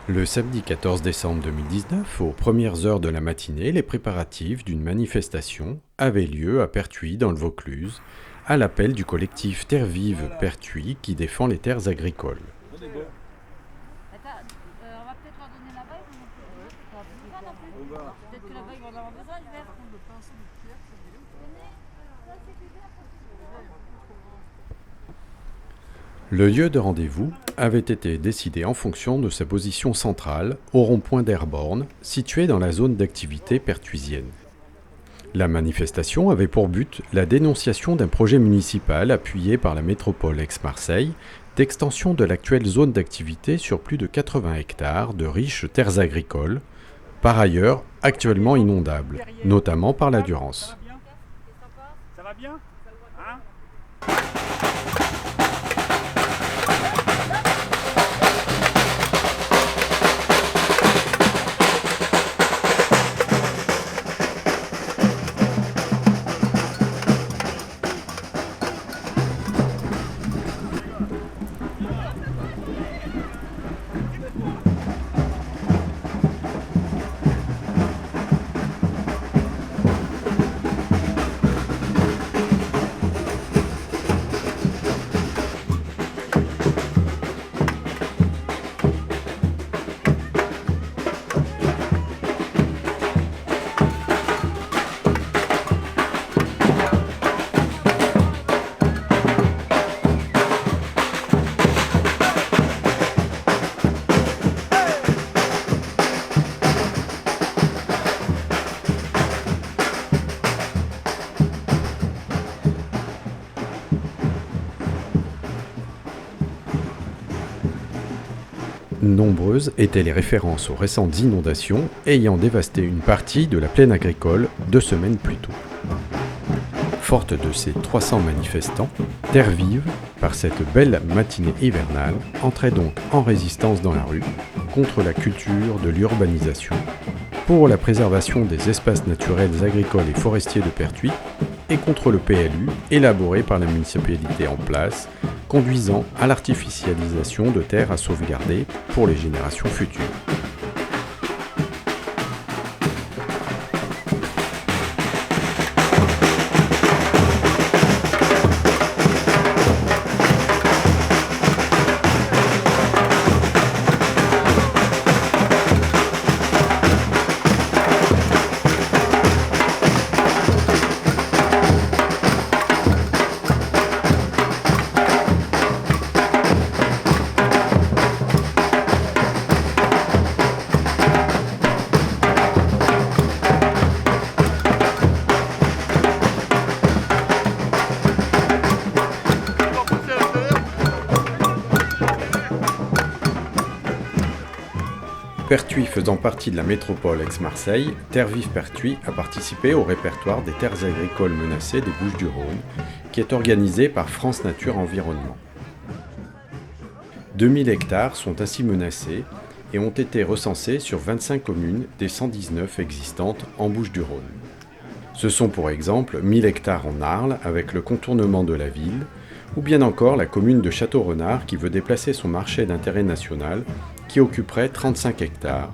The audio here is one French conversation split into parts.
Le samedi 14 décembre 2019, aux premières heures de la matinée, les préparatifs d'une manifestation avaient lieu à Pertuis, dans le Vaucluse, à l'appel du collectif Terre Vive Pertuis qui défend les terres agricoles. Attends, on va peut-être leur donner la bague, on pas non plus. Peut-être que la bague va en avoir besoin, je vais. Le lieu de rendez-vous avait été décidé en fonction de sa position centrale, au rond-point d'Herborn, situé dans la zone d'activité pertuisienne. La manifestation avait pour but la dénonciation d'un projet municipal appuyé par la métropole Aix-Marseille d'extension de l'actuelle zone d'activité sur plus de 80 hectares de riches terres agricoles, par ailleurs actuellement inondables, notamment par la Durance. Ça va bien ? Hein ? Nombreuses étaient les références aux récentes inondations ayant dévasté une partie de la plaine agricole 2 semaines plus tôt. Forte de ces 300 manifestants, Terre Vive, par cette belle matinée hivernale, entrait donc en résistance dans la rue contre la culture de l'urbanisation, pour la préservation des espaces naturels agricoles et forestiers de Pertuis et contre le PLU élaboré par la municipalité en place, conduisant à l'artificialisation de terres à sauvegarder pour les générations futures. Pertuis faisant partie de la métropole Aix-Marseille, Terre Vive Pertuis a participé au répertoire des terres agricoles menacées des Bouches-du-Rhône, qui est organisé par France Nature Environnement. 2000 hectares sont ainsi menacés et ont été recensés sur 25 communes des 119 existantes en Bouches-du-Rhône. Ce sont pour exemple 1000 hectares en Arles avec le contournement de la ville, ou bien encore la commune de Château-Renard qui veut déplacer son marché d'intérêt national qui occuperait 35 hectares,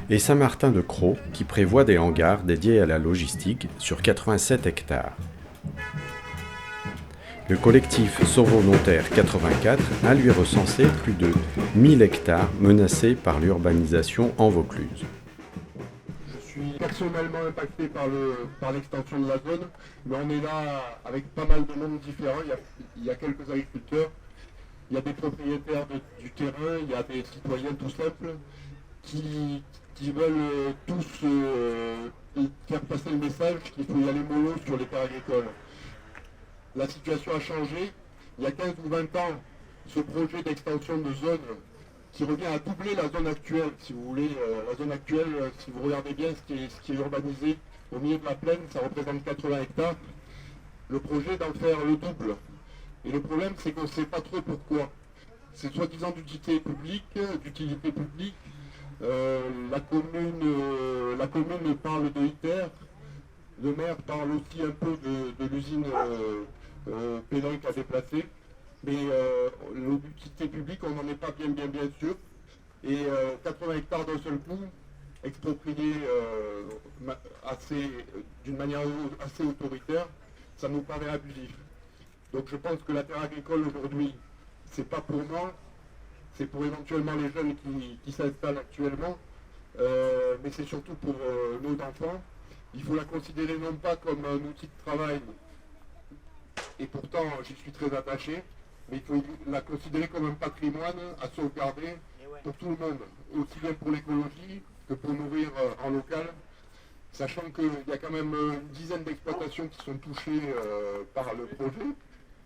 et Saint-Martin-de-Crau qui prévoit des hangars dédiés à la logistique sur 87 hectares. Le collectif Sauvons-nos-terres 84 a lui recensé plus de 1000 hectares menacés par l'urbanisation en Vaucluse. Je suis personnellement impacté par l'extension de la zone, mais on est là avec pas mal de monde différents. Il y a quelques agriculteurs, il y a des propriétaires du terrain, il y a des citoyens tout simples qui veulent tous faire passer le message qu'il faut y aller mollo sur les terres agricoles. La situation a changé. Il y a 15 ou 20 ans, ce projet d'extension de zone qui revient à doubler la zone actuelle, si vous voulez. La zone actuelle, si vous regardez bien ce qui est urbanisé au milieu de la plaine, ça représente 80 hectares. Le projet d'en faire le double. Et le problème, c'est qu'on ne sait pas trop pourquoi. C'est soi-disant d'utilité publique. La commune parle de ITER. Le maire parle aussi un peu de l'usine Pénin qui a déplacé. Mais l'utilité publique, on n'en est pas bien sûr. Et 80 hectares d'un seul coup, expropriés d'une manière assez autoritaire, ça nous paraît abusif. Donc je pense que la terre agricole aujourd'hui, c'est pas pour moi, c'est pour éventuellement les jeunes qui s'installent actuellement, mais c'est surtout pour nos enfants. Il faut la considérer non pas comme un outil de travail, et pourtant j'y suis très attaché, mais il faut la considérer comme un patrimoine à sauvegarder pour tout le monde, aussi bien pour l'écologie que pour nourrir en local, sachant qu'il y a quand même une dizaine d'exploitations qui sont touchées par le projet.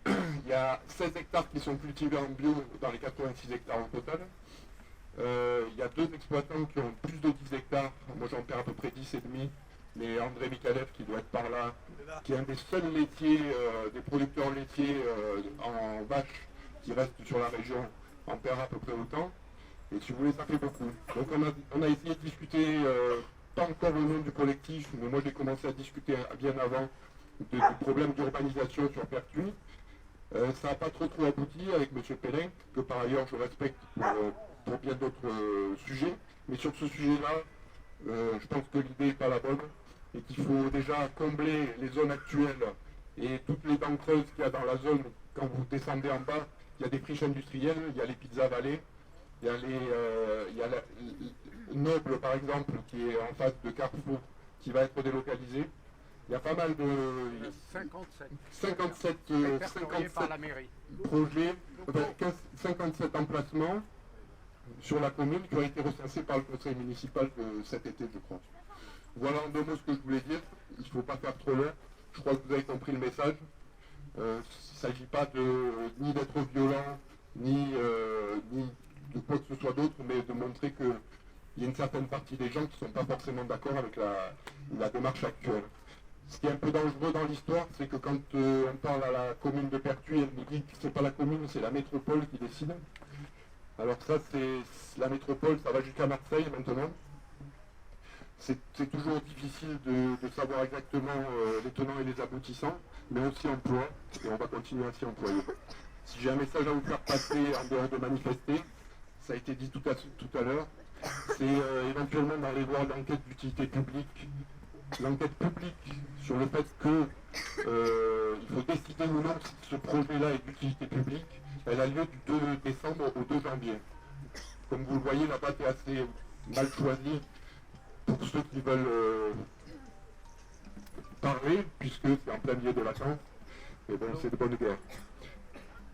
Il y a 16 hectares qui sont cultivés en bio dans les 86 hectares au total. Il y a 2 exploitants qui ont plus de 10 hectares, moi j'en perds à peu près 10 et demi, mais André Mikalev qui doit être par là, qui est un des seuls laitiers, des producteurs laitiers en vache qui restent sur la région, en perd à peu près autant. Et si vous voulez, ça fait beaucoup. Donc on a essayé de discuter, pas encore au nom du collectif, mais moi j'ai commencé à discuter bien avant du problème d'urbanisation sur Pertuis. Ça n'a pas trop abouti avec M. Pellin, que par ailleurs je respecte pour bien d'autres sujets. Mais sur ce sujet-là, je pense que l'idée n'est pas la bonne et qu'il faut déjà combler les zones actuelles et toutes les dents creuses qu'il y a dans la zone. Quand vous descendez en bas, il y a des friches industrielles, il y a les pizzas vallées, il y a Noble par exemple qui est en face de Carrefour qui va être délocalisé. Il y a pas mal de 57 par la mairie. projets, 57 emplacements sur la commune qui ont été recensés par le conseil municipal de cet été, je crois. Voilà en 2 mots ce que je voulais dire. Il ne faut pas faire trop long. Je crois que vous avez compris le message. Il ne s'agit pas ni d'être violent, ni de quoi que ce soit d'autre, mais de montrer qu'il y a une certaine partie des gens qui ne sont pas forcément d'accord avec la démarche actuelle. Ce qui est un peu dangereux dans l'histoire, c'est que quand on parle à la commune de Pertuis, elle nous dit que c'est pas la commune, c'est la métropole qui décide. Alors ça, c'est la métropole, ça va jusqu'à Marseille maintenant. C'est toujours difficile de savoir exactement les tenants et les aboutissants, mais on s'y emploie et on va continuer à s'y employer. Si j'ai un message à vous faire passer en dehors de manifester, ça a été dit tout à l'heure, c'est éventuellement d'aller voir l'enquête d'utilité publique. L'enquête publique sur le fait qu'il faut décider ou non si ce projet-là est d'utilité publique, elle a lieu du 2 décembre au 2 janvier. Comme vous le voyez, la date est assez mal choisie pour ceux qui veulent parler, puisque c'est en plein milieu de vacances, et bon, c'est de bonne guerre.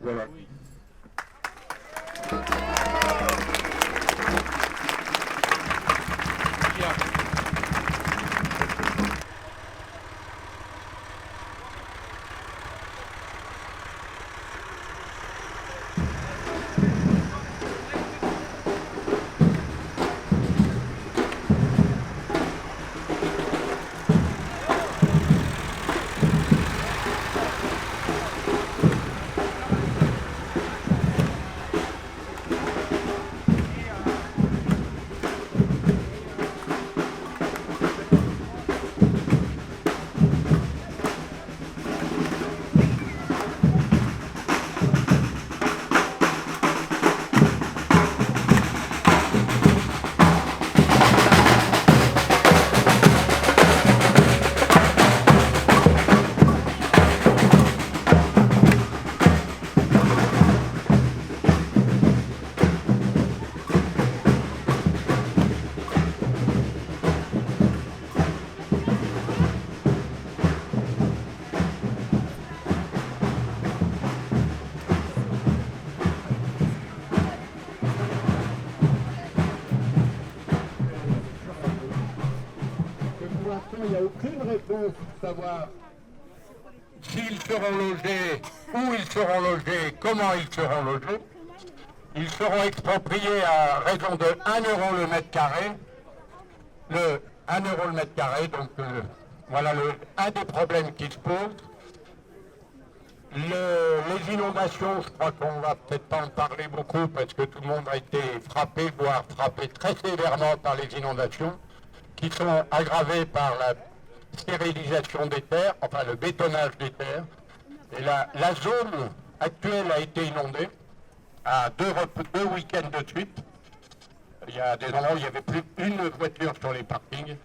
Voilà. Il n'y a aucune réponse pour savoir s'ils seront logés, où ils seront logés, comment ils seront logés. Ils seront expropriés à raison de 1 euro le mètre carré. Le 1 euro le mètre carré, donc voilà un des problèmes qui se posent. Les inondations, je crois qu'on va peut-être pas en parler beaucoup parce que tout le monde a été frappé, voire frappé très sévèrement par les inondations, qui sont aggravées par la stérilisation des terres, enfin le bétonnage des terres. Et la zone actuelle a été inondée à deux week-ends de suite. Il y a des endroits où il n'y avait plus une voiture sur les parkings.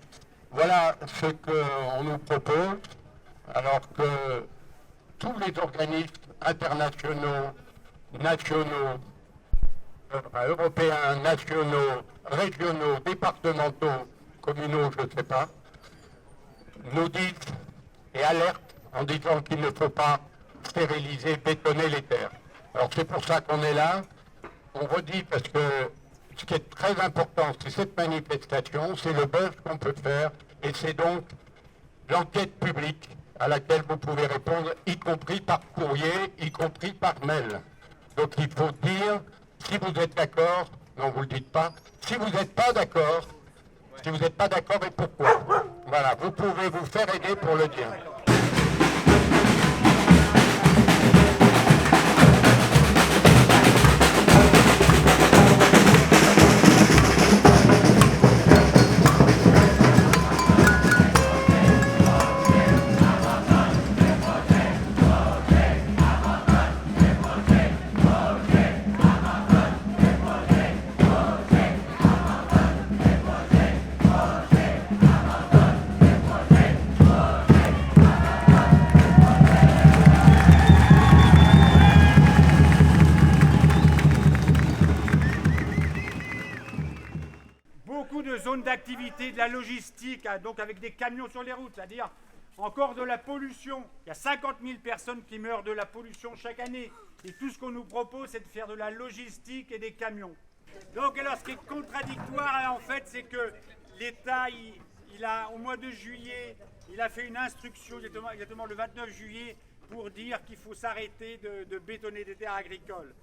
Voilà ce qu'on nous propose, alors que tous les organismes internationaux, nationaux, européens, nationaux, régionaux, départementaux, communaux, je ne sais pas, nous disent et alertent en disant qu'il ne faut pas stériliser, bétonner les terres. Alors c'est pour ça qu'on est là. On redit parce que ce qui est très important, c'est cette manifestation, c'est le buzz qu'on peut faire, et c'est donc l'enquête publique à laquelle vous pouvez répondre, y compris par courrier, y compris par mail. Donc il faut dire, si vous êtes d'accord, non vous ne le dites pas, si vous n'êtes pas d'accord, si vous n'êtes pas d'accord et pourquoi. Voilà, vous pouvez vous faire aider pour le dire. Beaucoup de zones d'activité, de la logistique, donc avec des camions sur les routes, c'est-à-dire encore de la pollution. Il y a 50 000 personnes qui meurent de la pollution chaque année. Et tout ce qu'on nous propose, c'est de faire de la logistique et des camions. Donc alors, ce qui est contradictoire, en fait, c'est que l'État, il a, au mois de juillet, il a fait une instruction, exactement le 29 juillet, pour dire qu'il faut s'arrêter de bétonner des terres agricoles.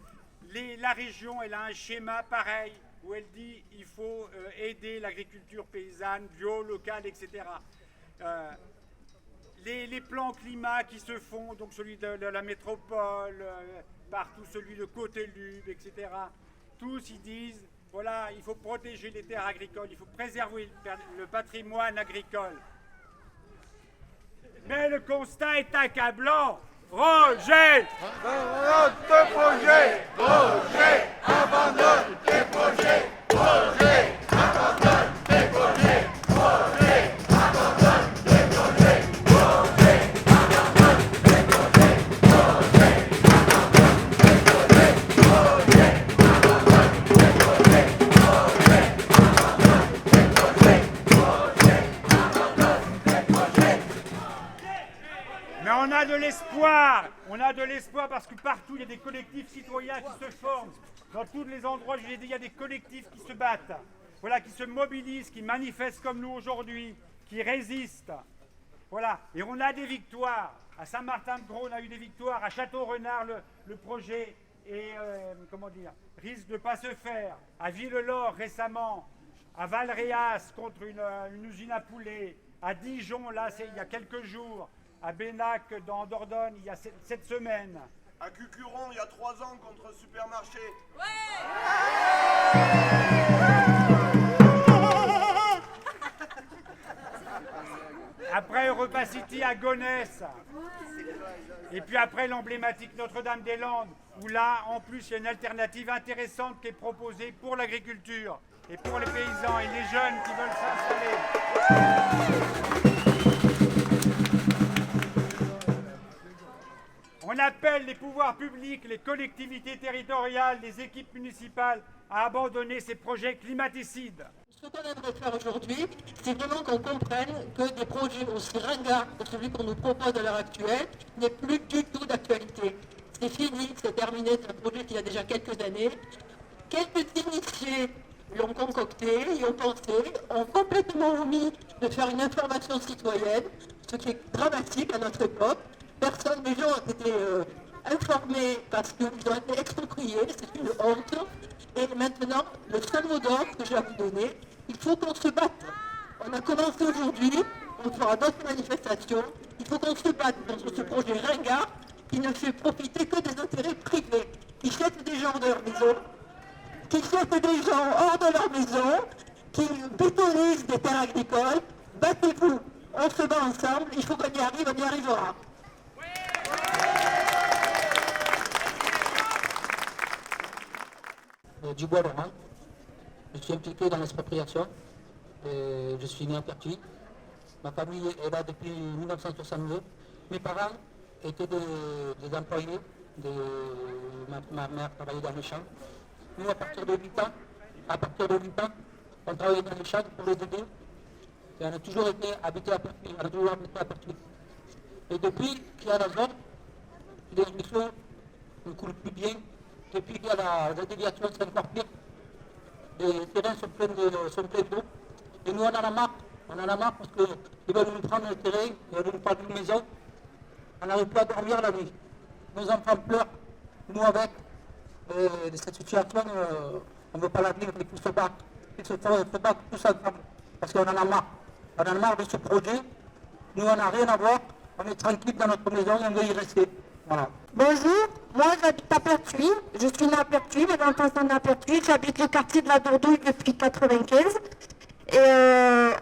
La région, elle a un schéma pareil, où elle dit qu'il faut aider l'agriculture paysanne, bio, locale, etc. Les plans climat qui se font, donc celui de la métropole, partout celui de Côte-Lube, etc., tous ils disent, voilà, il faut protéger les terres agricoles, il faut préserver le patrimoine agricole. Mais le constat est accablant. Projet! Abandonne tes projets! Projet! Abandonne tes projets! Projet! Abandonne tes projets! Projet! Abandonne tes projets! Projet! Abandonne tes projets! Projet! Abandonne tes projets! Projet! Abandonne tes projets! Projet! Abandonne tes projets! Mais on a de l'espoir parce que partout il y a des collectifs citoyens qui se forment. Dans tous les endroits, je l'ai dit, il y a des collectifs qui se battent, voilà, qui se mobilisent, qui manifestent comme nous aujourd'hui, qui résistent. Voilà, et on a des victoires. À Saint-Martin-de-Gros, on a eu des victoires. À Château-Renard, le projet risque de ne pas se faire. À Villelor récemment, à Valréas contre une usine à poulet, à Dijon, là, il y a quelques jours. À Bénac, dans Dordogne, il y a cette semaine. À Cucuron, il y a 3 ans, contre un supermarché. Après Europa City à Gonesse. Et puis après l'emblématique Notre-Dame-des-Landes, où là, en plus, il y a une alternative intéressante qui est proposée pour l'agriculture et pour les paysans et les jeunes qui veulent s'installer. On appelle les pouvoirs publics, les collectivités territoriales, les équipes municipales à abandonner ces projets climaticides. Ce qu'on aimerait faire aujourd'hui, c'est vraiment qu'on comprenne que des projets aussi ringards que celui qu'on nous propose à l'heure actuelle n'est plus du tout d'actualité. C'est fini, c'est terminé, c'est un projet qui a déjà quelques années. Quelques initiés l'ont concocté, y ont pensé, ont complètement omis de faire une information citoyenne, ce qui est dramatique à notre époque. Personne, les gens ont été informés parce qu'ils ont été expropriés, c'est une honte. Et maintenant, le seul mot d'ordre que j'ai à vous donner, il faut qu'on se batte. On a commencé aujourd'hui, on fera d'autres manifestations. Il faut qu'on se batte contre ce projet ringard qui ne fait profiter que des intérêts privés, qui jettent des gens de leur maison, qui jettent des gens hors de leur maison, qui bétonisent des terres agricoles. Battez-vous, on se bat ensemble, il faut qu'on y arrive, on y arrivera. Du bois Laurent. Je suis impliqué dans l'expropriation. Je suis né à Pertuis. Ma famille est là depuis 1962. Mes parents étaient des employés. Ma mère travaillait dans les champs. Nous, à partir de 8 ans, on travaillait dans les champs pour les aider. Et on a toujours été habité à Pertuis. Et depuis qu'il y a la zone, les ruisseaux ne coulent plus bien. Depuis qu'il y a la déviation, c'est encore pire. Les terrains sont pleins d'eau. Et nous, on en a marre. On en a marre parce qu'ils veulent nous prendre le terrain, ils veulent nous prendre une maison. On n'arrive plus à dormir la nuit. Nos enfants pleurent, nous avec. Et cette situation, on ne veut pas la vivre, il faut se battre. Il faut battre tous ensemble. Parce qu'on en a marre. On en a marre de ce projet. Nous, on n'a rien à voir. On est tranquille dans notre maison et on veut y rester. Voilà. Bonjour, moi j'habite à Pertuis. Je suis née à Pertuis, mes enfants sont nés à Pertuis. J'habite le quartier de la Dourdouille depuis 1995. Et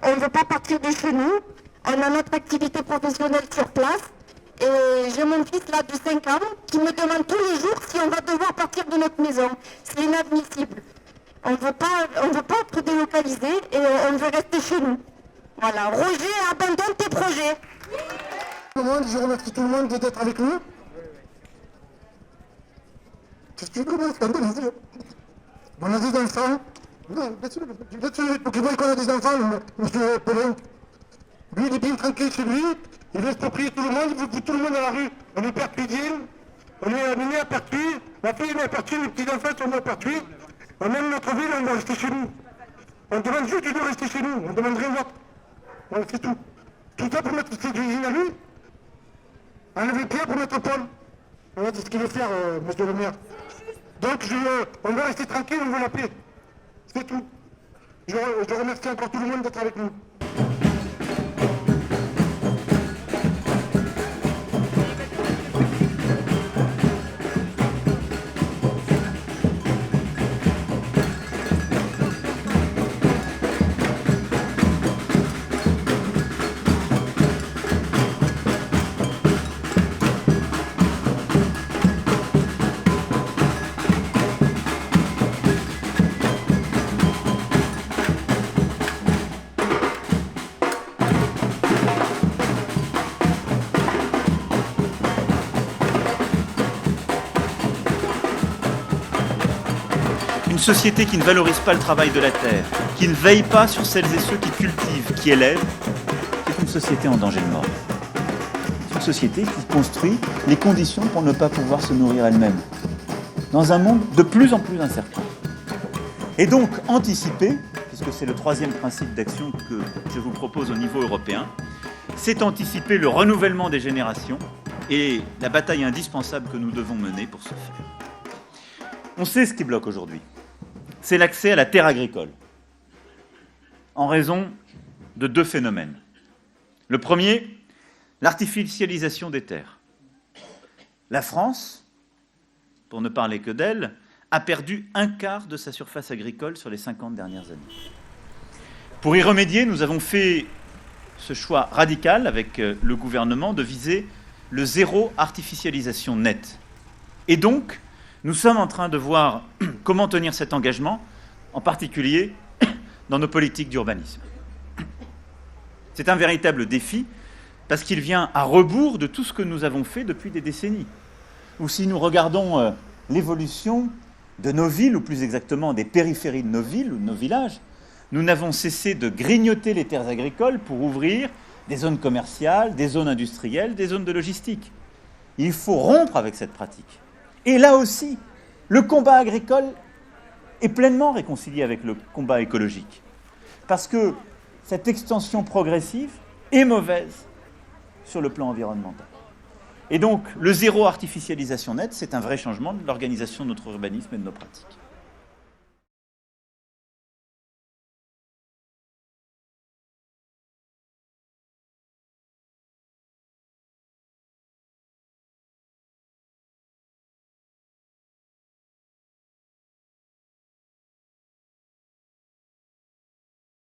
on ne veut pas partir de chez nous. On a notre activité professionnelle sur place. Et j'ai mon fils là de 5 ans qui me demande tous les jours si on va devoir partir de notre maison. C'est inadmissible. On ne veut pas être délocalisé et on veut rester chez nous. Voilà, Roger, abandonne tes projets. Je remercie tout le monde d'être avec nous. Je suis comment scandalisé. On a des enfants. Non, pour qu'il voit qu'on a des enfants, monsieur Pelin. Lui, il est bien tranquille chez lui. Il laisse propriéter tout le monde, il veut foutre tout le monde à la rue. On est pertuisiens, on est né à Pertuis. Ma fille est née à Pertuis, les petits-enfants sont nés à Pertuis. On aime notre ville, on doit rester chez nous. On demande juste de rester chez nous, on demande rien d'autre. Voilà, c'est tout. Tout ça pour mettre cette usine à lui. Enlever Pierre pour mettre Paul. Voilà, c'est ce qu'il veut faire, monsieur le maire. Donc, on va rester tranquille, on veut la paix. C'est tout. Je remercie encore tout le monde d'être avec nous. Une société qui ne valorise pas le travail de la terre, qui ne veille pas sur celles et ceux qui cultivent, qui élèvent, c'est une société en danger de mort. C'est une société qui construit les conditions pour ne pas pouvoir se nourrir elle-même, dans un monde de plus en plus incertain. Et donc, anticiper, puisque c'est le troisième principe d'action que je vous propose au niveau européen, c'est anticiper le renouvellement des générations et la bataille indispensable que nous devons mener pour ce faire. On sait ce qui bloque aujourd'hui. C'est l'accès à la terre agricole, en raison de deux phénomènes. Le premier, l'artificialisation des terres. La France, pour ne parler que d'elle, a perdu un quart de sa surface agricole sur les 50 dernières années. Pour y remédier, nous avons fait ce choix radical avec le gouvernement de viser le zéro artificialisation nette. Et donc, nous sommes en train de voir comment tenir cet engagement, en particulier dans nos politiques d'urbanisme. C'est un véritable défi parce qu'il vient à rebours de tout ce que nous avons fait depuis des décennies. Ou si nous regardons l'évolution de nos villes, ou plus exactement des périphéries de nos villes ou de nos villages, nous n'avons cessé de grignoter les terres agricoles pour ouvrir des zones commerciales, des zones industrielles, des zones de logistique. Il faut rompre avec cette pratique. Et là aussi, le combat agricole est pleinement réconcilié avec le combat écologique. Parce que cette extension progressive est mauvaise sur le plan environnemental. Et donc, le zéro artificialisation nette, c'est un vrai changement de l'organisation de notre urbanisme et de nos pratiques.